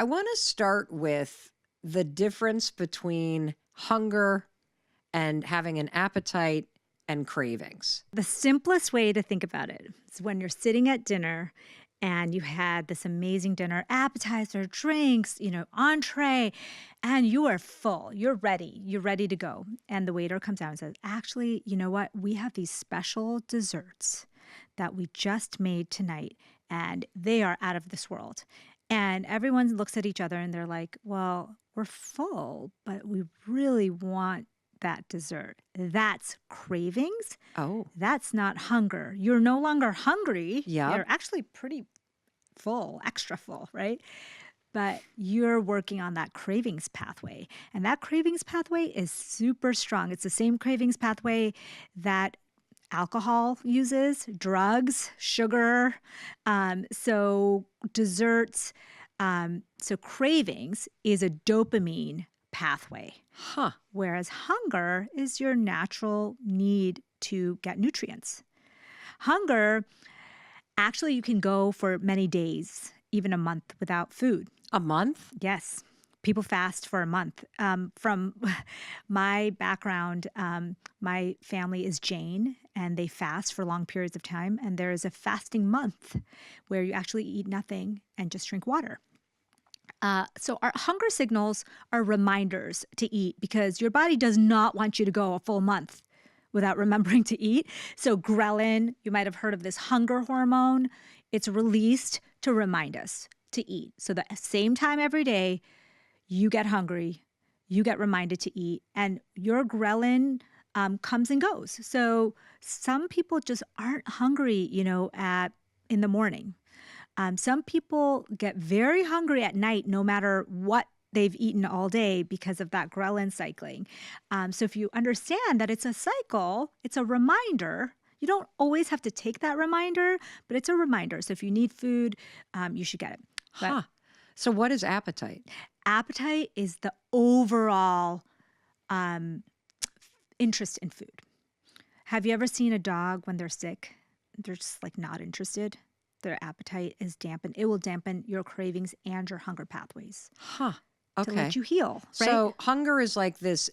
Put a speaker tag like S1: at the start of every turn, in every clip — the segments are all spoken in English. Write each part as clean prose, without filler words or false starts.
S1: I want to start with the difference between hunger and having an appetite and cravings.
S2: The simplest way to think about it is when you're sitting at dinner and you had this amazing dinner, appetizer, drinks, entree, and you are full. You're ready to go. And the waiter comes out and says, actually, you know what? We have these special desserts that we just made tonight, and they are out of this world. And everyone looks at each other and they're like, well, we're full, but we really want that dessert. That's cravings.
S1: Oh.
S2: That's not hunger. You're no longer hungry.
S1: Yeah.
S2: You're actually pretty full, extra full, right? But you're working on that cravings pathway. And that cravings pathway is super strong. It's the same cravings pathway that alcohol uses, drugs, sugar, so desserts. So cravings is a dopamine pathway.
S1: Huh.
S2: Whereas hunger is your natural need to get nutrients. Hunger, actually, you can go for many days, even a month without food.
S1: A month?
S2: Yes. People fast for a month. From my background, my family is Jain, and they fast for long periods of time. And there is a fasting month where you actually eat nothing and just drink water. So our hunger signals are reminders to eat because your body does not want you to go a full month without remembering to eat. So ghrelin, you might have heard of this hunger hormone. It's released to remind us to eat. So the same time every day, you get hungry, you get reminded to eat, and your ghrelin comes and goes. So some people just aren't hungry, in the morning. Some people get very hungry at night no matter what they've eaten all day because of that ghrelin cycling. So if you understand that it's a cycle, it's a reminder. You don't always have to take that reminder, but it's a reminder. So if you need food, you should get it.
S1: Huh. So what is appetite?
S2: Appetite is the overall interest in food. Have you ever seen a dog when they're sick? They're just like not interested. Their appetite is dampened. It will dampen your cravings and your hunger pathways.
S1: Huh. Okay.
S2: To let you heal, right?
S1: So hunger is like this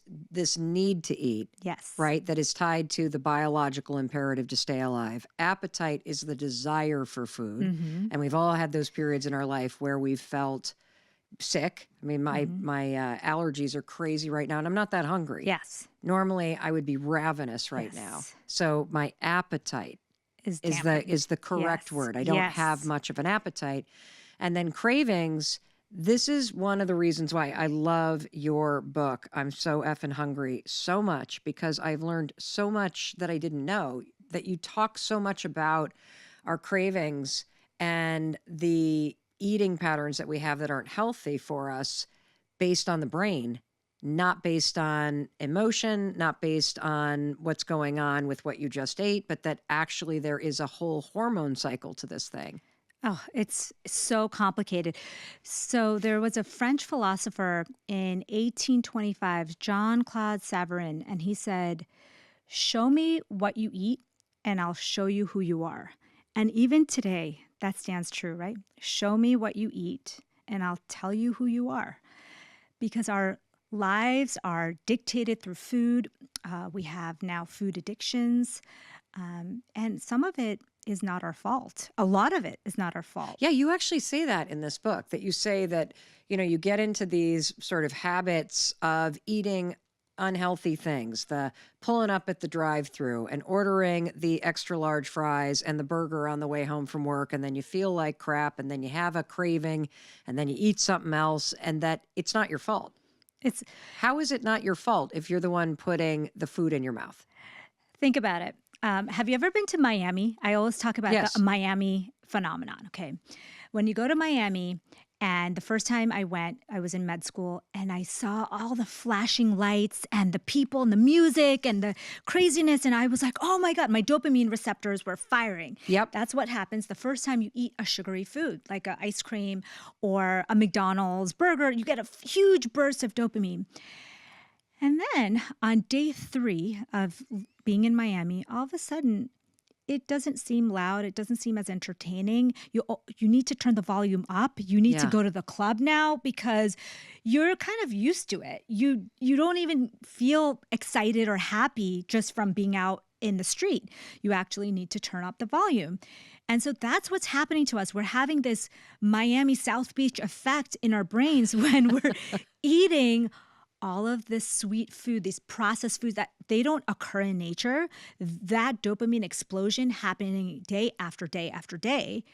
S1: need to eat.
S2: Yes.
S1: Right? That is tied to the biological imperative to stay alive. Appetite is the desire for food.
S2: Mm-hmm.
S1: And we've all had those periods in our life where we've felt sick. I mean, my allergies are crazy right now, and I'm not that hungry.
S2: Yes.
S1: Normally, I would be ravenous right now. So my appetite is the correct word. I don't have much of an appetite. And then cravings, this is one of the reasons why I love your book, I'm So Effing Hungry, so much, because I've learned so much that I didn't know, that you talk so much about our cravings and the eating patterns that we have that aren't healthy for us based on the brain, not based on emotion, not based on what's going on with what you just ate, but that actually there is a whole hormone cycle to this thing.
S2: Oh, it's so complicated. So there was a French philosopher in 1825, Jean-Claude Savarin, and he said, "Show me what you eat and I'll show you who you are." And even today, that stands true, right? Show me what you eat and I'll tell you who you are. Because our lives are dictated through food. We have now food addictions. And some of it is not our fault. A lot of it is not our fault.
S1: Yeah, you actually say that in this book, that you say that, you get into these sort of habits of eating unhealthy things, the pulling up at the drive-thru and ordering the extra large fries and the burger on the way home from work, and then you feel like crap, and then you have a craving, and then you eat something else, and that it's not your fault. How is it not your fault if you're the one putting the food in your mouth?
S2: Think about it. Have you ever been to Miami? I always talk about the Miami phenomenon, okay? When you go to Miami, and the first time I went, I was in med school, and I saw all the flashing lights and the people and the music and the craziness, and I was like, oh my God, my dopamine receptors were firing.
S1: Yep.
S2: That's what happens the first time you eat a sugary food, like an ice cream or a McDonald's burger. You get a huge burst of dopamine. And then on day 3 of being in Miami, all of a sudden, it doesn't seem loud. It doesn't seem as entertaining. You need to turn the volume up. You need to go to the club now because you're kind of used to it. You don't even feel excited or happy just from being out in the street. You actually need to turn up the volume. And so that's what's happening to us. We're having this Miami South Beach effect in our brains when we're eating all of this sweet food, these processed foods that they don't occur in nature. That dopamine explosion happening day after day after day,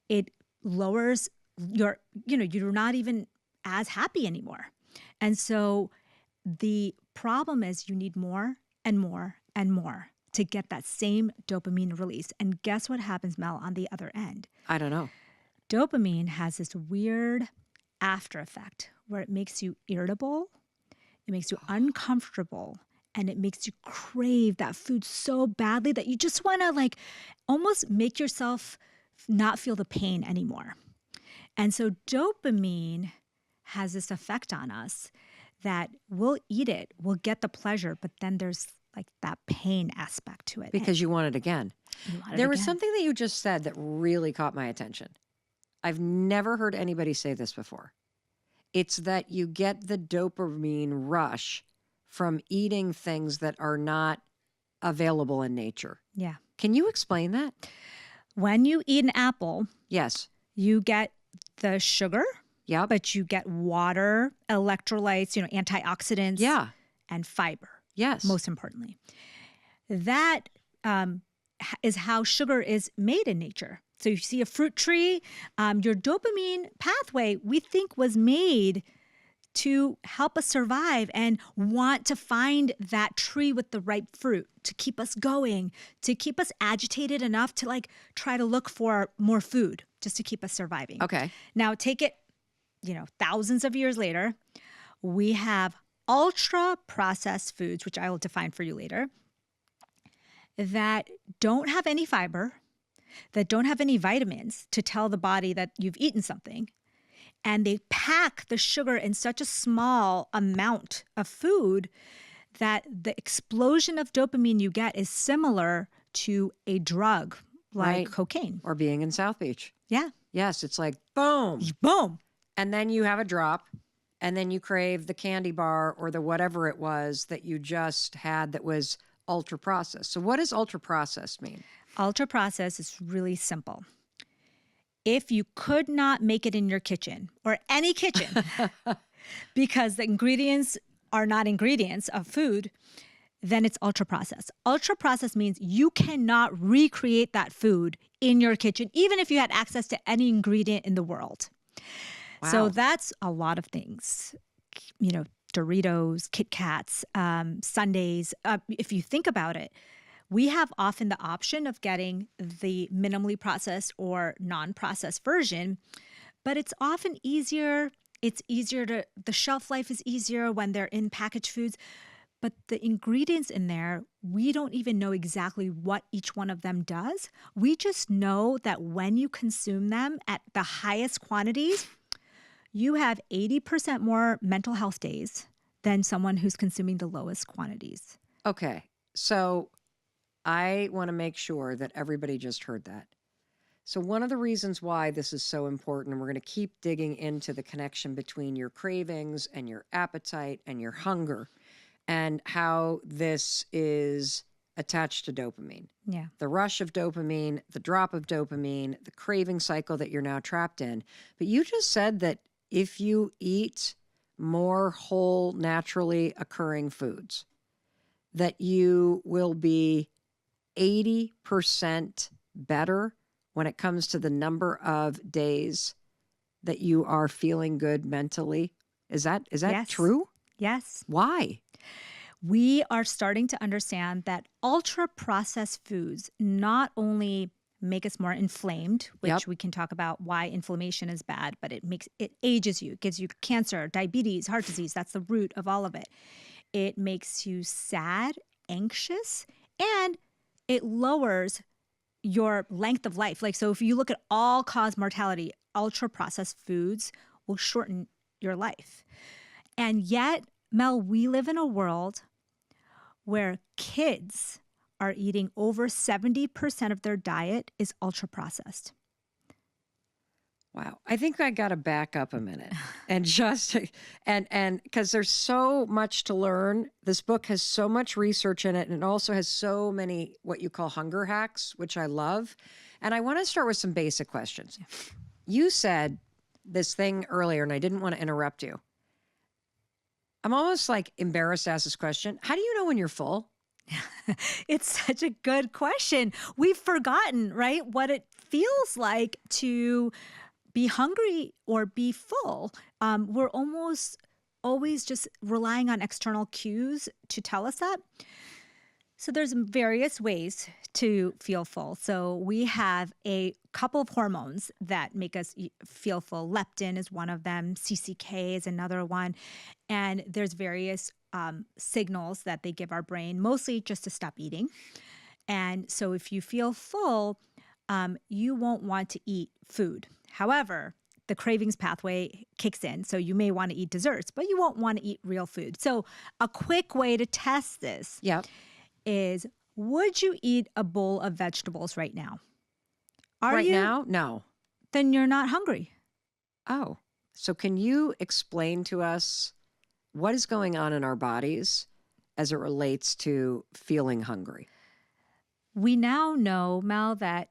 S2: it lowers you're not even as happy anymore. And so the problem is you need more and more and more to get that same dopamine release. And guess what happens, Mel, on the other end?
S1: I don't know.
S2: Dopamine has this weird after effect where it makes you irritable, it makes you uncomfortable, and it makes you crave that food so badly that you just want to almost make yourself not feel the pain anymore. And so dopamine has this effect on us that we'll eat it, we'll get the pleasure, but then there's that pain aspect to it.
S1: Because you want it again. There was something that you just said that really caught my attention. I've never heard anybody say this before. It's that you get the dopamine rush from eating things that are not available in nature.
S2: Yeah.
S1: Can you explain that?
S2: When you eat an apple,
S1: yes,
S2: you get the sugar, but you get water, electrolytes, antioxidants, and fiber.
S1: Yes.
S2: Most importantly. That is how sugar is made in nature. So you see a fruit tree, your dopamine pathway, we think was made to help us survive and want to find that tree with the ripe fruit, to keep us going, to keep us agitated enough to try to look for more food just to keep us surviving.
S1: Okay.
S2: Now take it, thousands of years later, we have ultra processed foods, which I will define for you later, that don't have any fiber, that don't have any vitamins to tell the body that you've eaten something. And they pack the sugar in such a small amount of food that the explosion of dopamine you get is similar to a drug like cocaine.
S1: Or being in South Beach.
S2: Yeah.
S1: Yes, it's like boom.
S2: Boom.
S1: And then you have a drop, and then you crave the candy bar or the whatever it was that you just had that was ultra processed. So what does ultra processed mean?
S2: Ultra processed is really simple. If you could not make it in your kitchen or any kitchen because the ingredients are not ingredients of food, then it's ultra processed. Ultra processed means you cannot recreate that food in your kitchen, even if you had access to any ingredient in the world. Wow. So that's a lot of things, Doritos, Kit Kats, sundaes. If you think about it, we have often the option of getting the minimally processed or non-processed version, but it's often easier. The shelf life is easier when they're in packaged foods, but the ingredients in there, we don't even know exactly what each one of them does. We just know that when you consume them at the highest quantities, you have 80% more mental health days than someone who's consuming the lowest quantities.
S1: Okay, so I want to make sure that everybody just heard that. So one of the reasons why this is so important, and we're going to keep digging into the connection between your cravings and your appetite and your hunger and how this is attached to dopamine.
S2: Yeah.
S1: The rush of dopamine, the drop of dopamine, the craving cycle that you're now trapped in. But you just said that if you eat more whole, naturally occurring foods, that you will be 80% better when it comes to the number of days that you are feeling good mentally. Is that
S2: Yes.
S1: true?
S2: Yes.
S1: Why?
S2: We are starting to understand that ultra-processed foods not only make us more inflamed, which we can talk about why inflammation is bad, but it ages you. It gives you cancer, diabetes, heart disease. That's the root of all of it. It makes you sad, anxious, and it lowers your length of life. So if you look at all-cause mortality, ultra-processed foods will shorten your life. And yet, Mel, we live in a world where kids are eating over 70% of their diet is ultra processed.
S1: Wow. I think I got to back up a minute and and because there's so much to learn. This book has so much research in it, and it also has so many what you call hunger hacks, which I love. And I want to start with some basic questions. You said this thing earlier, and I didn't want to interrupt you. I'm almost like embarrassed to ask this question. How do you know when you're full?
S2: It's such a good question. We've forgotten, right, what it feels like to be hungry or be full. We're almost always just relying on external cues to tell us that. So there's various ways to feel full. So we have a couple of hormones that make us feel full. Leptin is one of them. CCK is another one. And there's various signals that they give our brain, mostly just to stop eating. And so if you feel full, you won't want to eat food. However, the cravings pathway kicks in, so you may want to eat desserts, but you won't want to eat real food. So a quick way to test this is, would you eat a bowl of vegetables right now?
S1: Right now? No.
S2: Then you're not hungry.
S1: Oh, so can you explain to us what is going on in our bodies as it relates to feeling hungry?
S2: We now know, Mel, that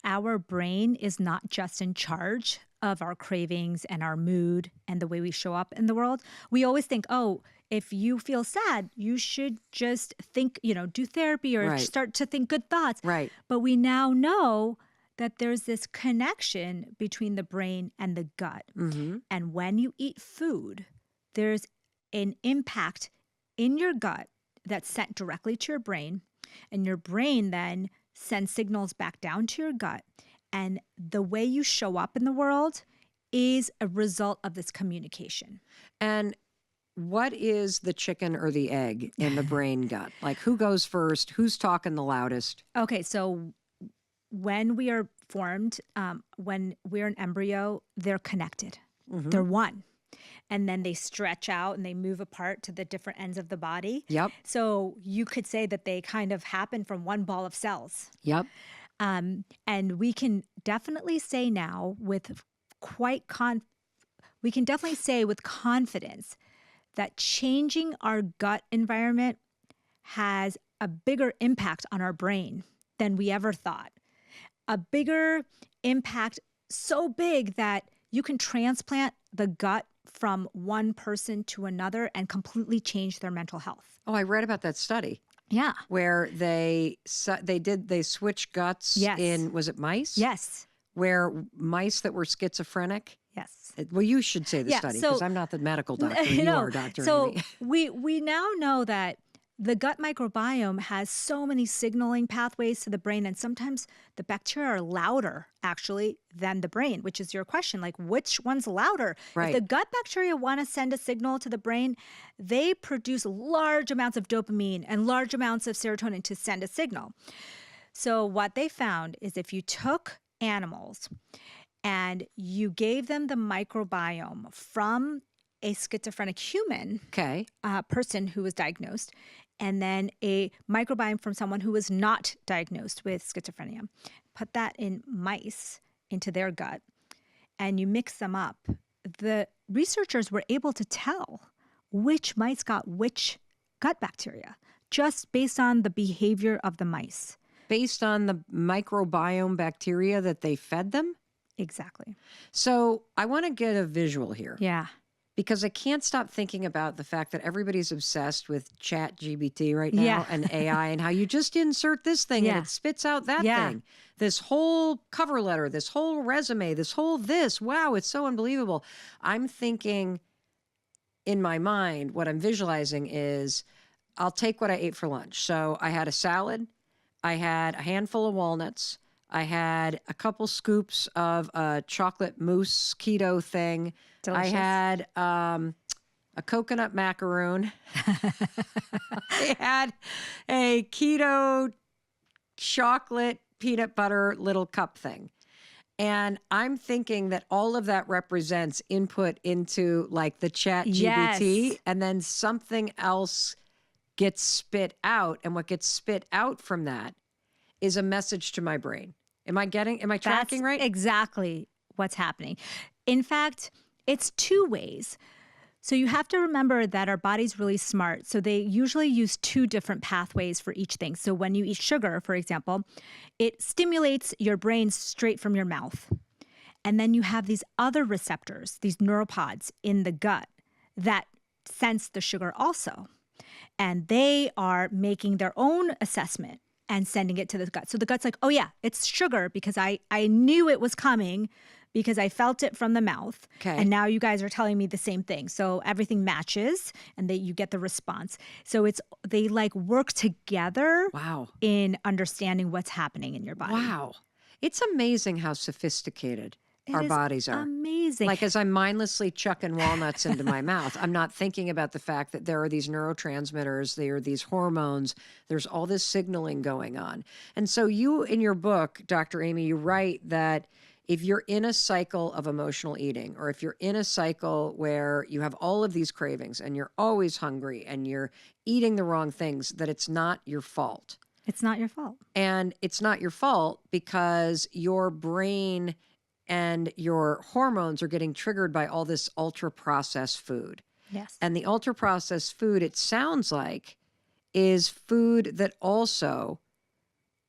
S2: our brain is not just in charge of our cravings and our mood and the way we show up in the world. We always think, oh, if you feel sad, you should just think, do therapy or start to think good thoughts.
S1: Right.
S2: But we now know that there's this connection between the brain and the gut. Mm-hmm. And when you eat food, there's an impact in your gut that's sent directly to your brain. And your brain then sends signals back down to your gut. And the way you show up in the world is a result of this communication.
S1: And what is the chicken or the egg in the brain gut? Like, who goes first? Who's talking the loudest?
S2: Okay, so when we are formed, when we're an embryo, they're connected. Mm-hmm. They're one. And then they stretch out and they move apart to the different ends of the body.
S1: Yep.
S2: So you could say that they kind of happen from one ball of cells.
S1: Yep.
S2: And we can definitely say now with we can definitely say with confidence that changing our gut environment has a bigger impact on our brain than we ever thought. A bigger impact, so big that you can transplant the gut from one person to another and completely change their mental health.
S1: Oh, I read about that study.
S2: Yeah.
S1: Where they switched guts in, was it mice?
S2: Yes.
S1: Where mice that were schizophrenic.
S2: Yes.
S1: Well, you should say the study because I'm not the medical doctor. You are a doctor.
S2: So we now know that the gut microbiome has so many signaling pathways to the brain, and sometimes the bacteria are louder, actually, than the brain, which is your question, like which one's louder?
S1: Right.
S2: If the gut bacteria want to send a signal to the brain, they produce large amounts of dopamine and large amounts of serotonin to send a signal. So what they found is if you took animals and you gave them the microbiome from a schizophrenic human person who was diagnosed, and then a microbiome from someone who was not diagnosed with schizophrenia. Put that in mice into their gut, and you mix them up. The researchers were able to tell which mice got which gut bacteria just based on the behavior of the mice.
S1: Based on the microbiome bacteria that they fed them?
S2: Exactly.
S1: So I want to get a visual here.
S2: Yeah.
S1: Because I can't stop thinking about the fact that everybody's obsessed with ChatGPT right now and AI and how you just insert this thing and it spits out that thing. This whole cover letter, this whole resume, this whole this. Wow, it's so unbelievable. I'm thinking in my mind, what I'm visualizing is I'll take what I ate for lunch. So I had a salad. I had a handful of walnuts. I had a couple scoops of a chocolate mousse keto thing. Delicious. I had a coconut macaroon. I had a keto chocolate peanut butter little cup thing. And I'm thinking that all of that represents input into like the chat GPT and then something else gets spit out. And what gets spit out from that is a message to my brain. Am I tracking right?
S2: Exactly what's happening. In fact, it's two ways. So you have to remember that our body's really smart. So they usually use two different pathways for each thing. So when you eat sugar, for example, it stimulates your brain straight from your mouth. And then you have these other receptors, these neuropods in the gut that sense the sugar also. And they are making their own assessment and sending it to the gut. So the gut's like, oh yeah, it's sugar because I knew it was coming because I felt it from the mouth.
S1: Okay.
S2: And now you guys are telling me the same thing. So everything matches and you get the response. So they like work together.
S1: Wow.
S2: In understanding what's happening in your body.
S1: Wow. It's amazing how sophisticated our bodies are.
S2: Amazing.
S1: Like as I'm mindlessly chucking walnuts into my mouth, I'm not thinking about the fact that there are these neurotransmitters, there are these hormones, there's all this signaling going on. And so you, in your book, Dr. Amy, you write that if you're in a cycle of emotional eating, or if you're in a cycle where you have all of these cravings and you're always hungry and you're eating the wrong things, that it's not your fault.
S2: It's not your fault.
S1: And it's not your fault because your brain and your hormones are getting triggered by all this ultra-processed food.
S2: Yes.
S1: And the ultra-processed food, it sounds like, is food that also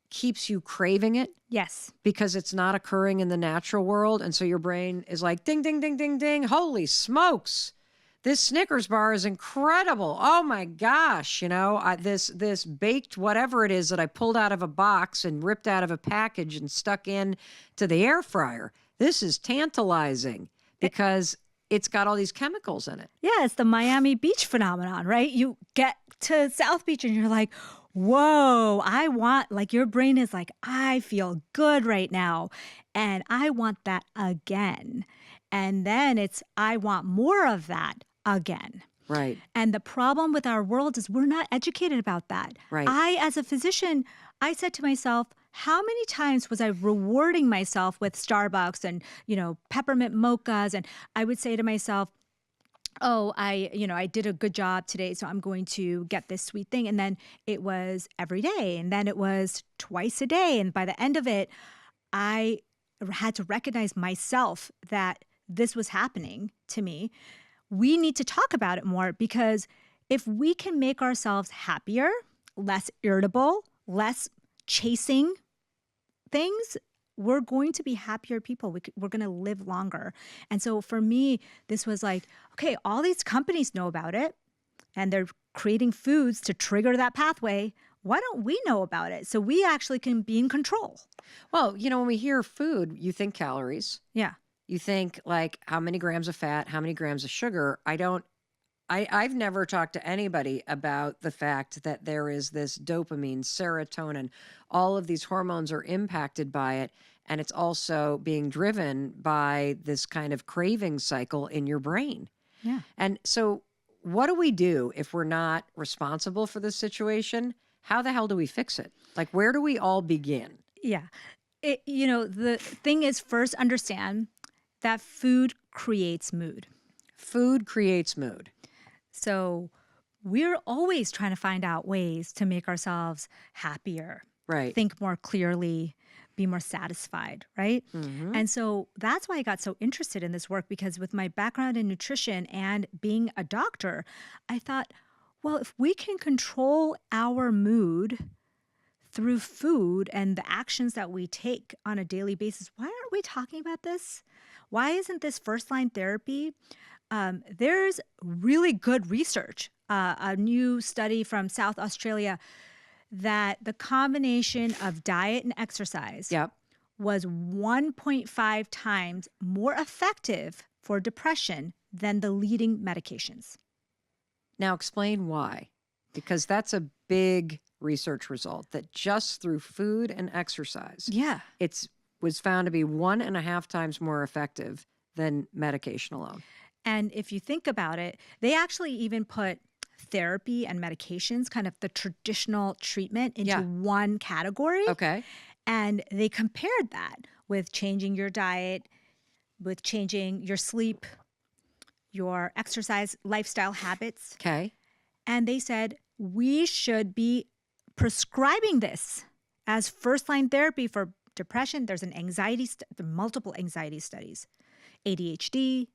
S1: keeps you craving it.
S2: Yes.
S1: Because it's not occurring in the natural world. And so your brain is like, ding, ding, ding, ding, ding. Holy smokes. This Snickers bar is incredible. Oh my gosh. This baked whatever it is that I pulled out of a box and ripped out of a package and stuck in to the air fryer. This is tantalizing because it's got all these chemicals in it.
S2: Yeah, it's the Miami Beach phenomenon, right? You get to South Beach and you're like, whoa, your brain is like, I feel good right now. And I want that again. And then I want more of that again.
S1: Right.
S2: And the problem with our world is we're not educated about that.
S1: Right.
S2: As a physician, I said to myself, how many times was I rewarding myself with Starbucks and, peppermint mochas? And I would say to myself, oh, I did a good job today, so I'm going to get this sweet thing. And then it was every day. And then it was twice a day. And by the end of it, I had to recognize myself that this was happening to me. We need to talk about it more because if we can make ourselves happier, less irritable, less chasing things, we're going to be happier people. We're going to live longer. And so for me, this was like, okay, all these companies know about it and they're creating foods to trigger that pathway. Why don't we know about it? So we actually can be in control.
S1: Well, when we hear food, you think calories.
S2: Yeah.
S1: You think like how many grams of fat, how many grams of sugar. I've never talked to anybody about the fact that there is this dopamine, serotonin, all of these hormones are impacted by it. And it's also being driven by this kind of craving cycle in your brain.
S2: Yeah. And
S1: so what do we do if we're not responsible for this situation? How the hell do we fix it? Like, where do we all begin?
S2: Yeah. The thing is, first understand that food creates mood.
S1: Food creates mood.
S2: So we're always trying to find out ways to make ourselves happier,
S1: right?
S2: Think more clearly, be more satisfied, right? Mm-hmm. And so that's why I got so interested in this work, because with my background in nutrition and being a doctor, I thought, well, if we can control our mood through food and the actions that we take on a daily basis, why aren't we talking about this? Why isn't this first-line therapy? There's really good research, a new study from South Australia, that the combination of diet and exercise was 1.5 times more effective for depression than the leading medications.
S1: Now explain why, because that's a big research result that just through food and exercise, it was found to be 1.5 times more effective than medication alone.
S2: And if you think about it, they actually even put therapy and medications, kind of the traditional treatment, into one category.
S1: Okay.
S2: And they compared that with changing your diet, with changing your sleep, your exercise, lifestyle habits.
S1: Okay.
S2: And they said we should be prescribing this as first-line therapy for depression. There's multiple anxiety studies, ADHD.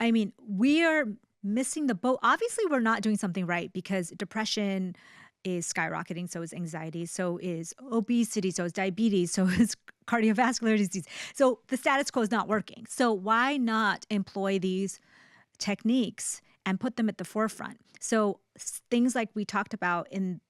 S2: I mean, we are missing the boat. Obviously, we're not doing something right because depression is skyrocketing. So is anxiety. So is obesity. So is diabetes. So is cardiovascular disease. So the status quo is not working. So why not employ these techniques and put them at the forefront? So things like we talked about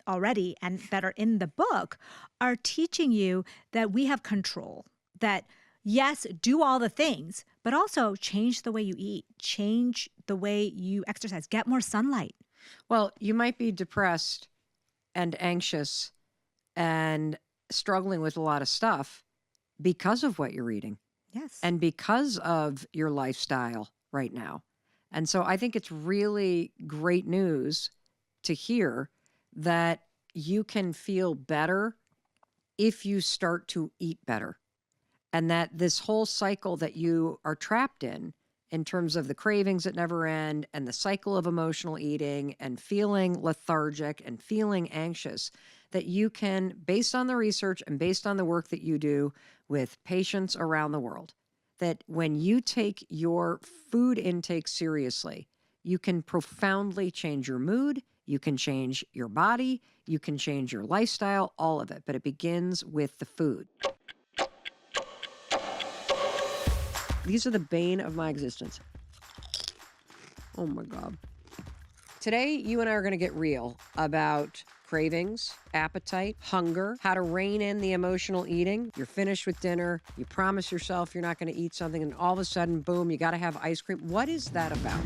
S2: already and that are in the book are teaching you that we have control, that yes, do all the things, but also change the way you eat, change the way you exercise, get more sunlight.
S1: Well, you might be depressed and anxious and struggling with a lot of stuff because of what you're eating.
S2: Yes.
S1: And because of your lifestyle right now. And so I think it's really great news to hear that you can feel better if you start to eat better. And that this whole cycle that you are trapped in terms of the cravings that never end and the cycle of emotional eating and feeling lethargic and feeling anxious, that you can, based on the research and based on the work that you do with patients around the world, that when you take your food intake seriously, you can profoundly change your mood, you can change your body, you can change your lifestyle, all of it. But it begins with the food. These are the bane of my existence. Oh my God. Today, you and I are going to get real about cravings, appetite, hunger, how to rein in the emotional eating. You're finished with dinner. You promise yourself you're not going to eat something, and all of a sudden, boom, you got to have ice cream. What is that about?